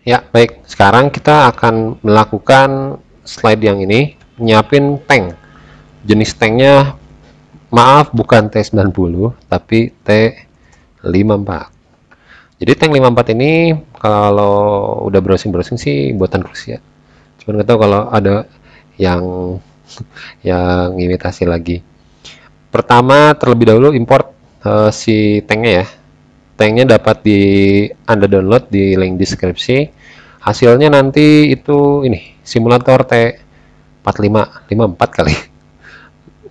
Ya, baik. Sekarang kita akan melakukan slide yang ini, nyiapin tank. Jenis tanknya, maaf, bukan T90, tapi T54. Jadi tank 54 ini, kalau udah browsing-browsing sih buatan Rusia. Cuman nggak tahu kalau ada yang yang imitasi lagi. Pertama, terlebih dahulu import si tanknya ya. Tanknya dapat Anda download di link deskripsi. Hasilnya nanti itu ini simulator T4554 kali.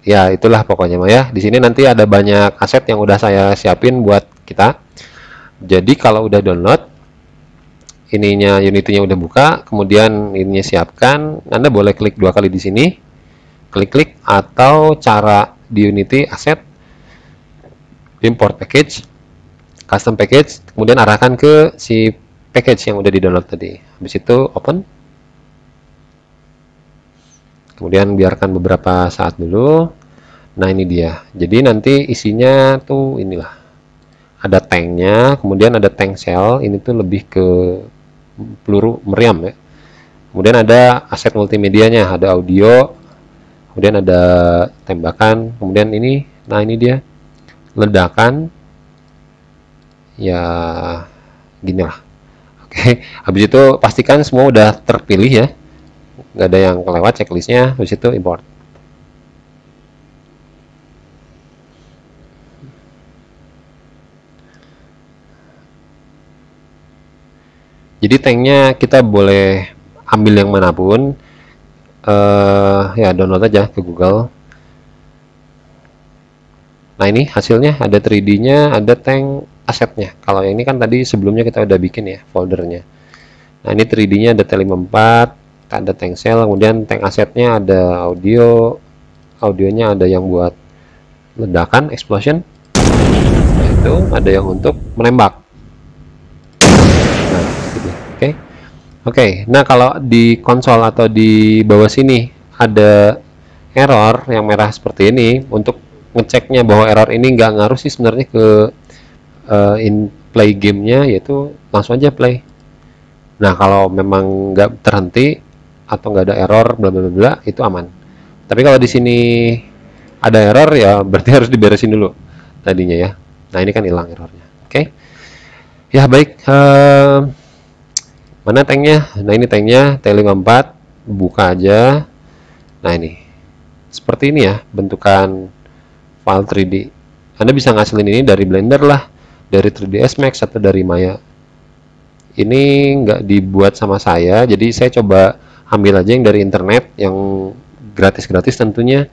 Ya, itulah pokoknya Mah ya. Di sini nanti ada banyak aset yang udah saya siapin buat kita. Jadi kalau udah download, ininya Unity-nya udah buka, kemudian ininya siapkan, Anda boleh klik dua kali di sini, klik-klik, atau cara di Unity aset, import package, custom package, kemudian arahkan ke si package yang udah di download tadi. Habis itu open, kemudian biarkan beberapa saat dulu. Nah ini dia, jadi nanti isinya tuh inilah, ada tanknya, kemudian ada tank shell, ini tuh lebih ke peluru meriam ya. Kemudian ada aset multimedianya, ada audio, kemudian ada tembakan, kemudian ini, nah ini dia ledakan, ya gini lah. Oke, habis itu pastikan semua udah terpilih ya, nggak ada yang kelewat checklistnya. Habis itu import. Jadi tanknya kita boleh ambil yang manapun, ya download aja ke Google. Nah ini hasilnya ada 3D-nya, ada tank asetnya. Kalau ini kan tadi sebelumnya kita udah bikin ya foldernya. Nah ini 3D-nya ada T54, ada tank shell, kemudian tank asetnya ada audio, audionya ada yang buat ledakan, explosion. Nah itu ada yang untuk menembak. Nah, gitu. Oke. Oke, nah kalau di konsol atau di bawah sini ada error yang merah seperti ini, untuk ngeceknya bahwa error ini nggak ngaruh sih sebenarnya ke in play gamenya, yaitu langsung aja play. Nah kalau memang nggak terhenti atau nggak ada error bla bla bla itu aman. Tapi kalau di sini ada error ya berarti harus diberesin dulu tadinya ya. Nah ini kan hilang errornya. Oke. Ya baik. Mana tanknya? Nah ini tanknya T54, buka aja. Nah ini seperti ini ya bentukan file 3D. Anda bisa ngasilin ini dari Blender lah, dari 3ds Max atau dari Maya. Ini nggak dibuat sama saya, jadi saya coba ambil aja yang dari internet, yang gratis-gratis tentunya.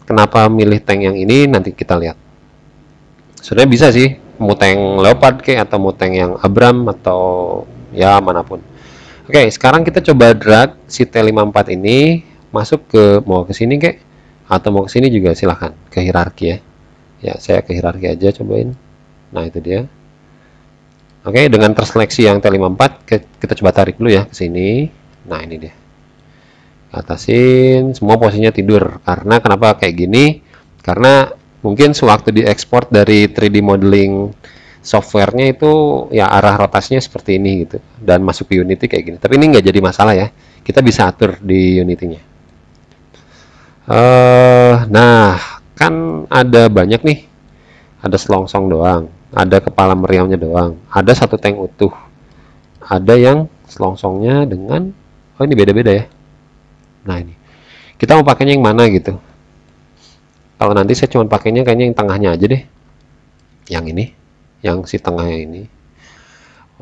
Kenapa milih tank yang ini nanti kita lihat. Sebenarnya bisa sih, mau tank Leopard kayak atau mau tank yang Abram atau ya manapun. Oke, sekarang kita coba drag si T54 ini masuk ke, mau ke sini kek atau mau ke sini juga silahkan, ke hierarki ya. Ya, saya ke hierarki aja cobain. Nah, itu dia. Oke, dengan terseleksi yang T54 kita coba tarik dulu ya ke sini. Nah, ini dia. Atasin, semua posisinya tidur. Karena kenapa kayak gini? Karena mungkin sewaktu diekspor dari 3D modeling softwarenya itu ya arah rotasinya seperti ini gitu, dan masuk ke Unity kayak gini. Tapi ini nggak jadi masalah ya, kita bisa atur di Unity-nya. Nah kan ada banyak nih, ada selongsong doang, ada kepala meriamnya doang, ada satu tank utuh, ada yang selongsongnya dengan, oh ini beda-beda ya. Nah ini kita mau pakainya yang mana gitu. Kalau nanti saya cuma pakainya kayaknya yang tengahnya aja deh, yang ini, yang si tengahnya ini.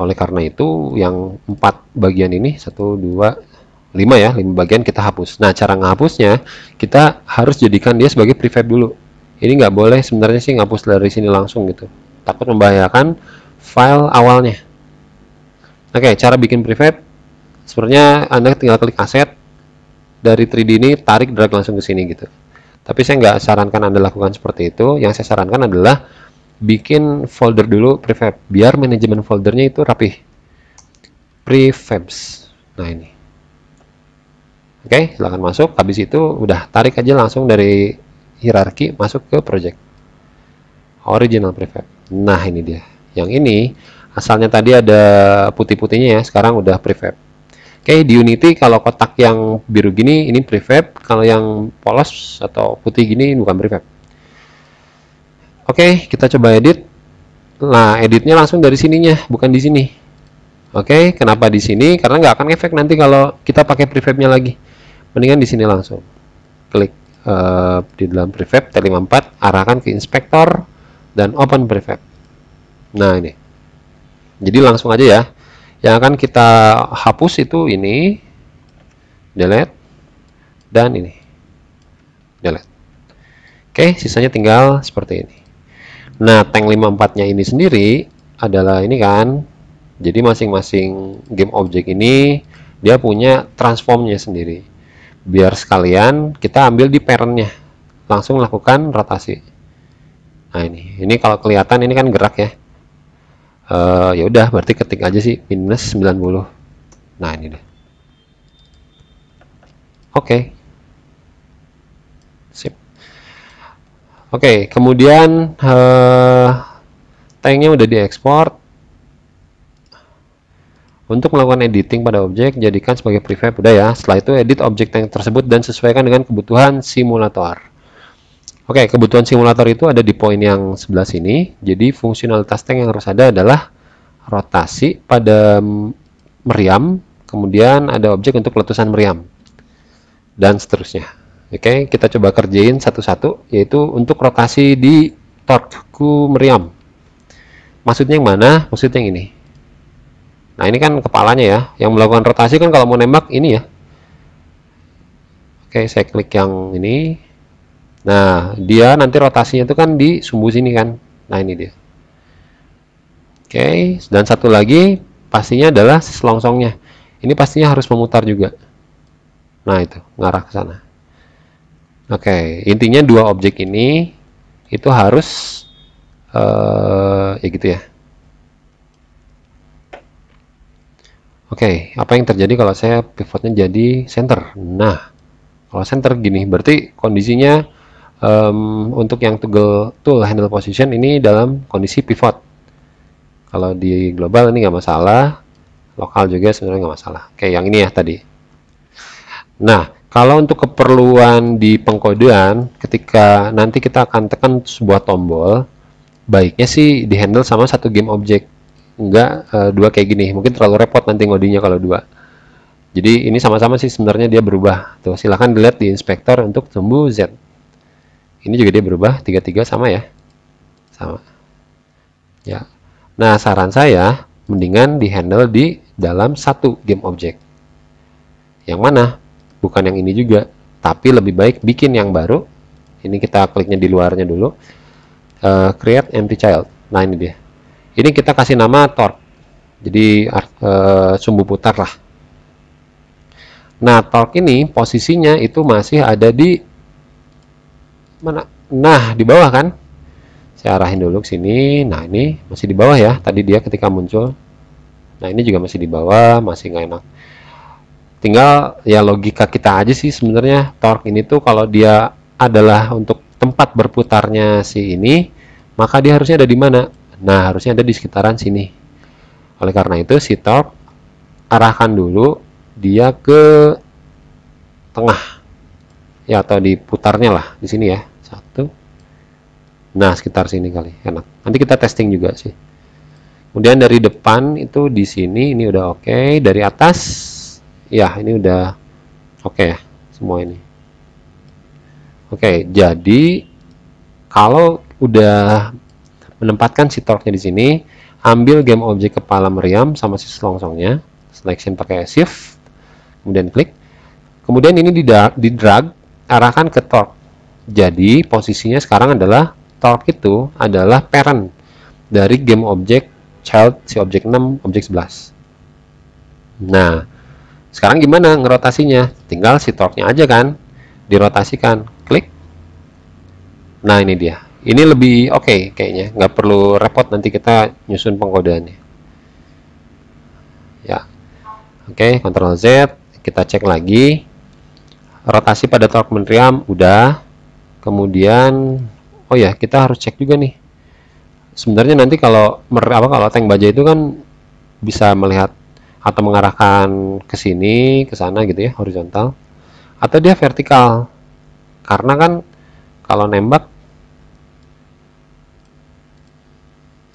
Oleh karena itu yang 4 bagian ini 1, 2, 5 ya, 5 bagian kita hapus. Nah cara ngehapusnya kita harus jadikan dia sebagai prefab dulu. Ini nggak boleh sebenarnya sih ngapus dari sini langsung gitu, takut membahayakan file awalnya. Oke, cara bikin prefab sebenarnya Anda tinggal klik aset, dari 3D ini tarik drag langsung ke sini gitu. Tapi saya nggak sarankan Anda lakukan seperti itu. Yang saya sarankan adalah bikin folder dulu prefab, biar manajemen foldernya itu rapih. Prefabs. Nah ini. Oke, silahkan masuk. Habis itu udah tarik aja langsung dari hierarki masuk ke project. Original prefab. Nah ini dia. Yang ini Asalnya tadi ada putih-putihnya ya, sekarang udah prefab. Oke, di Unity kalau kotak yang biru gini ini prefab, kalau yang polos atau putih gini bukan prefab. Oke, kita coba edit. Nah, editnya langsung dari sininya, bukan di sini. Oke, kenapa di sini? Karena nggak akan efek nanti kalau kita pakai prefabnya lagi. Mendingan di sini langsung. Klik di dalam prefab T54, arahkan ke inspektor dan open prefab. Nah, ini. Jadi langsung aja ya. Yang akan kita hapus itu ini, delete, dan ini, delete. Oke, sisanya tinggal seperti ini. Nah, tank 54-nya ini sendiri adalah ini kan. Jadi masing-masing game object ini dia punya transformnya sendiri. Biar sekalian kita ambil di parentnya, langsung lakukan rotasi. Nah, ini kalau kelihatan ini kan gerak ya. Ya udah, berarti ketik aja sih minus 90. Nah, ini deh. Oke. Sip. Oke, kemudian tanknya udah diekspor. Untuk melakukan editing pada objek, jadikan sebagai prefab. Udah ya. Setelah itu edit objek tank tersebut dan sesuaikan dengan kebutuhan simulator. Oke, kebutuhan simulator itu ada di poin yang sebelah sini. Jadi fungsionalitas tank yang harus ada adalah rotasi pada meriam, kemudian ada objek untuk letusan meriam, dan seterusnya. Oke, kita coba kerjain satu-satu, yaitu untuk rotasi di torque meriam. Maksudnya yang mana? Maksudnya yang ini. Nah, ini kan kepalanya ya. Yang melakukan rotasi kan kalau mau nembak ini ya. Oke, saya klik yang ini. Nah, dia nanti rotasinya itu kan di sumbu sini kan. Nah, ini dia. Oke, dan satu lagi pastinya adalah selongsongnya. Ini pastinya harus memutar juga. Nah, itu ngarah ke sana. Oke, intinya dua objek ini itu harus ya gitu ya. Oke, apa yang terjadi kalau saya pivotnya jadi center? Nah, kalau center gini, berarti kondisinya untuk yang tool handle position ini dalam kondisi pivot. Kalau di global ini nggak masalah, lokal juga sebenarnya nggak masalah. Oke, yang ini ya tadi. Nah, kalau untuk keperluan di pengkodean, ketika nanti kita akan tekan sebuah tombol, baiknya sih di handle sama satu game object, enggak dua kayak gini. Mungkin terlalu repot nanti ngodinya kalau dua. Jadi ini sama-sama sih sebenarnya dia berubah. Tuh, silahkan dilihat di inspektor untuk sumbu Z. Ini juga dia berubah, tiga-tiga sama ya. Sama. Ya. Nah, saran saya mendingan di handle di dalam satu game object. Yang mana? Bukan yang ini juga, tapi lebih baik bikin yang baru. Ini kita kliknya di luarnya dulu. Create empty child. Nah, ini dia. Ini kita kasih nama torque. Jadi sumbu putar lah. Nah, torque ini posisinya itu masih ada di mana? Nah, di bawah kan? Saya arahin dulu ke sini. Nah, ini masih di bawah ya. Tadi dia ketika muncul. Nah, ini juga masih di bawah, masih nggak enak. Tinggal ya logika kita aja sih sebenarnya. Torque ini tuh kalau dia adalah untuk tempat berputarnya si ini, maka dia harusnya ada di mana? Nah, harusnya ada di sekitaran sini. Oleh karena itu, si torque arahkan dulu dia ke tengah. Ya, atau diputarnya lah di sini ya. Satu. Nah, sekitar sini kali. Enak. Nanti kita testing juga sih. Kemudian dari depan itu di sini ini udah oke. Dari atas ya, ini udah oke ya semua ini. Oke, jadi kalau udah menempatkan si torque-nya di sini, ambil game objek kepala meriam sama si selongsongnya, selection pakai shift, kemudian klik. Kemudian ini di drag, arahkan ke torque. Jadi posisinya sekarang adalah torque itu adalah parent dari game object child si objek 6, objek 11. Nah, sekarang gimana ngerotasinya? Tinggal si torque-nya aja kan dirotasikan, klik. Nah, ini dia. Ini lebih oke kayaknya, nggak perlu repot nanti kita nyusun pengkodeannya. Ya, oke, Ctrl Z, kita cek lagi. Rotasi pada torque meriam udah. Kemudian, oh ya, kita harus cek juga nih. sebenarnya nanti kalau kalau tank baja itu kan bisa melihat atau mengarahkan ke sini, ke sana gitu ya, horizontal, atau dia vertikal. Karena kan kalau nembak,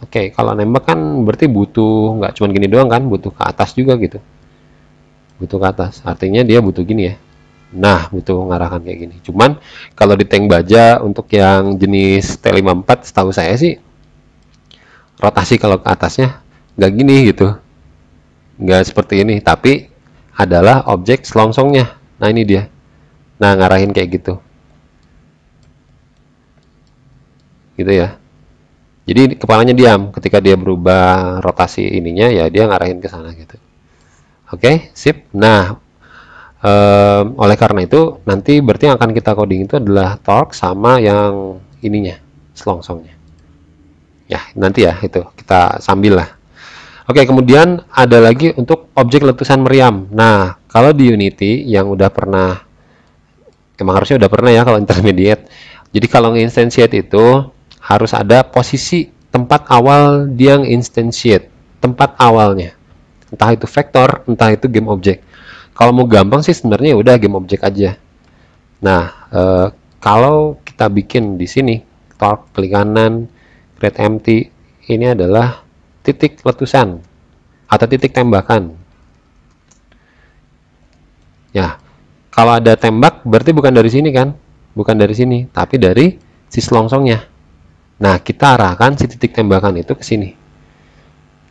oke, kalau nembak kan berarti butuh nggak cuma gini doang kan, butuh ke atas juga gitu. Butuh ke atas, artinya dia butuh gini ya. Nah, butuh mengarahkan kayak gini. Cuman kalau di tank baja untuk yang jenis T54 setahu saya sih rotasi kalau ke atasnya nggak gini gitu. Nggak seperti ini, tapi adalah objek selongsongnya. Nah, ini dia. Nah, ngarahin kayak gitu. Gitu ya. Jadi kepalanya diam ketika dia berubah rotasi ininya ya dia ngarahin ke sana gitu. Oke, sip. Nah, oleh karena itu nanti berarti yang akan kita coding itu adalah torque sama yang ininya, selongsongnya. Ya, nanti ya itu kita sambil lah. Oke, kemudian ada lagi untuk objek letusan meriam. Nah, kalau di Unity yang udah pernah, emang harusnya udah pernah ya kalau intermediate. Jadi kalau nge-instantiate itu harus ada posisi tempat awal dia nge-instantiate, tempat awalnya. Entah itu vektor, entah itu game object. Kalau mau gampang sih sebenarnya udah game object aja. Nah, kalau kita bikin di sini, torque, klik kanan, create empty, ini adalah titik letusan atau titik tembakan. Ya, kalau ada tembak berarti bukan dari sini kan? Bukan dari sini, tapi dari si selongsongnya. Nah, kita arahkan si titik tembakan itu ke sini.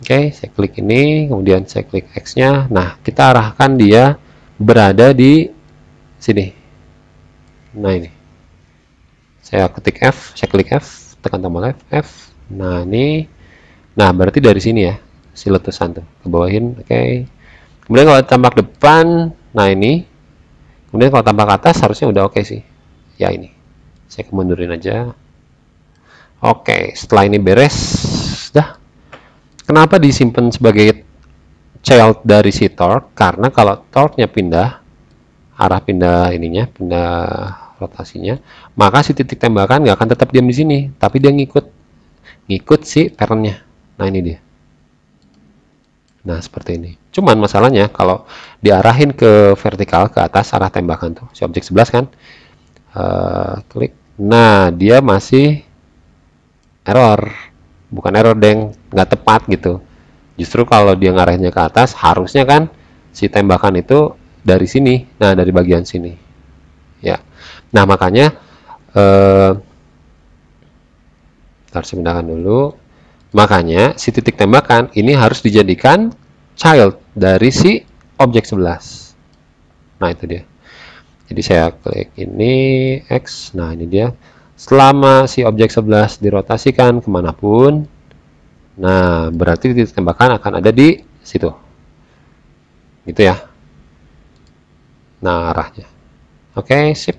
Oke, saya klik ini, kemudian saya klik X-nya. Nah, kita arahkan dia berada di sini. Nah, ini. Saya ketik F, saya klik F, tekan tombol F. Nah, ini. Nah, berarti dari sini ya, si letusan tuh. Ke bawahin, oke. Kemudian kalau tambah depan, nah ini. Kemudian kalau tambah ke atas harusnya udah oke sih. Ya ini. Saya kemundurin aja. Oke, setelah ini beres, dah. Kenapa disimpan sebagai child dari si torque? Karena kalau torque-nya pindah, arah pindah ininya, pindah rotasinya, maka si titik tembakan nggak akan tetap diam di sini, tapi dia ngikut si parent-nya. Nah ini dia. Nah seperti ini. Cuman masalahnya kalau diarahin ke vertikal ke atas arah tembakan tuh, si objek 11 kan, klik. Nah dia masih error. Bukan error deng, nggak tepat gitu. Justru kalau dia ngarahinnya ke atas harusnya kan si tembakan itu dari sini, nah dari bagian sini ya. Nah makanya harus pindahkan dulu, makanya si titik tembakan ini harus dijadikan child dari si objek 11. Nah itu dia. Jadi saya klik ini X, nah ini dia. Selama si objek 11 dirotasikan kemanapun, nah berarti titik tembakan akan ada di situ gitu ya. Nah arahnya oke, sip.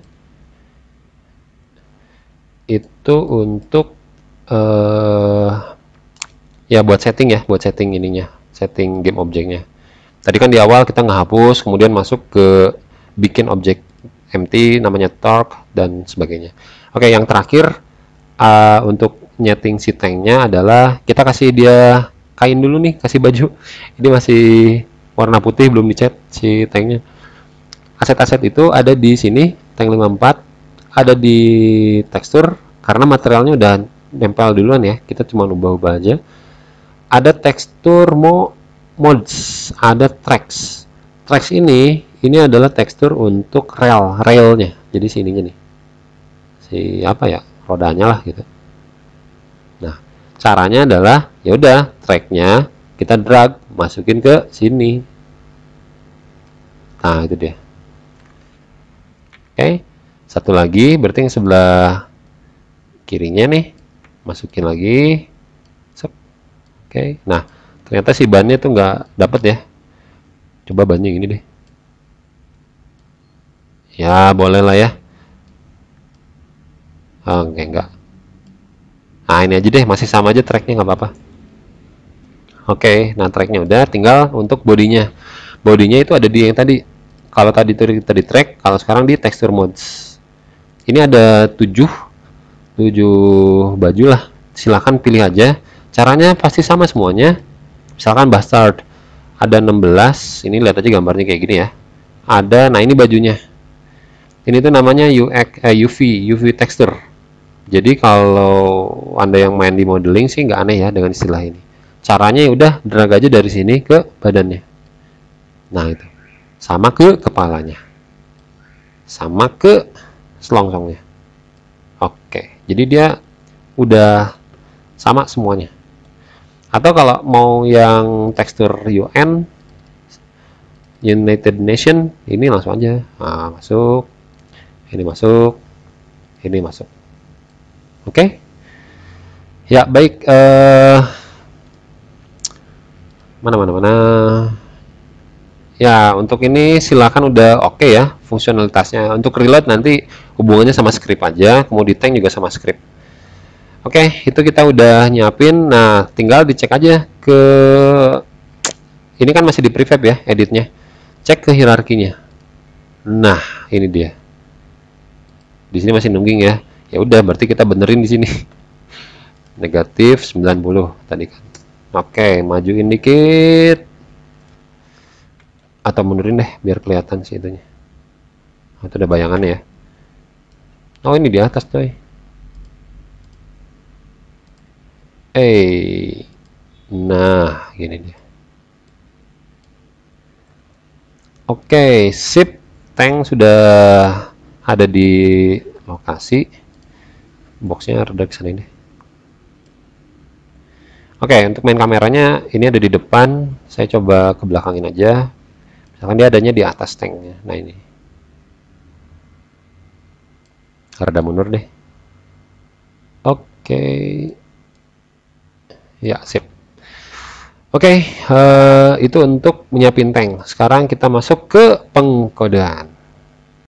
Itu untuk ya buat setting ya, buat setting ininya, setting game objeknya. Tadi kan di awal kita ngehapus, kemudian masuk ke bikin objek empty namanya torque dan sebagainya. Oke, yang terakhir untuk nyeting si tanknya adalah kita kasih dia kain dulu nih, kasih baju. Ini masih warna putih, belum dicat si tanknya. Aset-aset itu ada di sini, tank 54, ada di tekstur, karena materialnya udah nempel duluan ya, kita cuma ubah-ubah aja. Ada tekstur mods, ada tracks. Tracks ini adalah tekstur untuk railnya. Jadi sininya nih, si apa ya, rodanya lah gitu. Nah, caranya adalah ya udah tracknya kita drag masukin ke sini. Nah, itu dia. Oke, satu lagi berarti yang sebelah kirinya nih masukin lagi. Oke, nah ternyata si bannya tuh nggak dapet ya. Coba bannya ini deh. Ya boleh lah ya. Oke, enggak. Nah ini aja deh, masih sama aja tracknya, nggak apa-apa. Oke, nah tracknya udah, tinggal untuk bodinya. Bodinya itu ada di yang tadi. Kalau tadi itu kita di track, kalau sekarang di texture modes. Ini ada 7 baju lah. Silahkan pilih aja. Caranya pasti sama semuanya. Misalkan bastard ada 16, ini lihat aja gambarnya kayak gini ya. Ada, nah ini bajunya. Ini tuh namanya UV texture. Jadi kalau Anda yang main di modeling sih nggak aneh ya dengan istilah ini. Caranya ya udah drag aja dari sini ke badannya. Nah itu. Sama ke kepalanya. Sama ke selongsongnya. Oke, jadi dia udah sama semuanya. Atau kalau mau yang tekstur UN United Nation, ini langsung aja. Nah, masuk. Ini masuk. Ini masuk. Oke. Ya, baik. Mana. Ya, untuk ini silakan udah oke ya fungsionalitasnya. Untuk reload nanti hubungannya sama script aja, kemudian tank juga sama script. Oke, itu kita udah nyiapin. Nah, tinggal dicek aja ke ini kan masih di prefab ya editnya. Cek ke hierarkinya. Nah, ini dia. Di sini masih nungging ya. Ya udah, berarti kita benerin di sini. Negatif 90 tadi kan. Oke, majuin dikit. Atau mundurin deh biar kelihatan sih itunya. Oh, itu ada bayangannya ya. Oh, ini di atas coy. Nah, gini dia. Oke, sip. Tank sudah ada di lokasi. Boxnya reda ke sana ini. Oke, untuk main kameranya ini ada di depan. Saya coba ke belakangin aja. Misalkan dia adanya di atas tanknya. Nah ini. Reda mundur deh. Oke. Ya, sip. Oke, itu untuk menyiapin tank. Sekarang kita masuk ke pengkodean.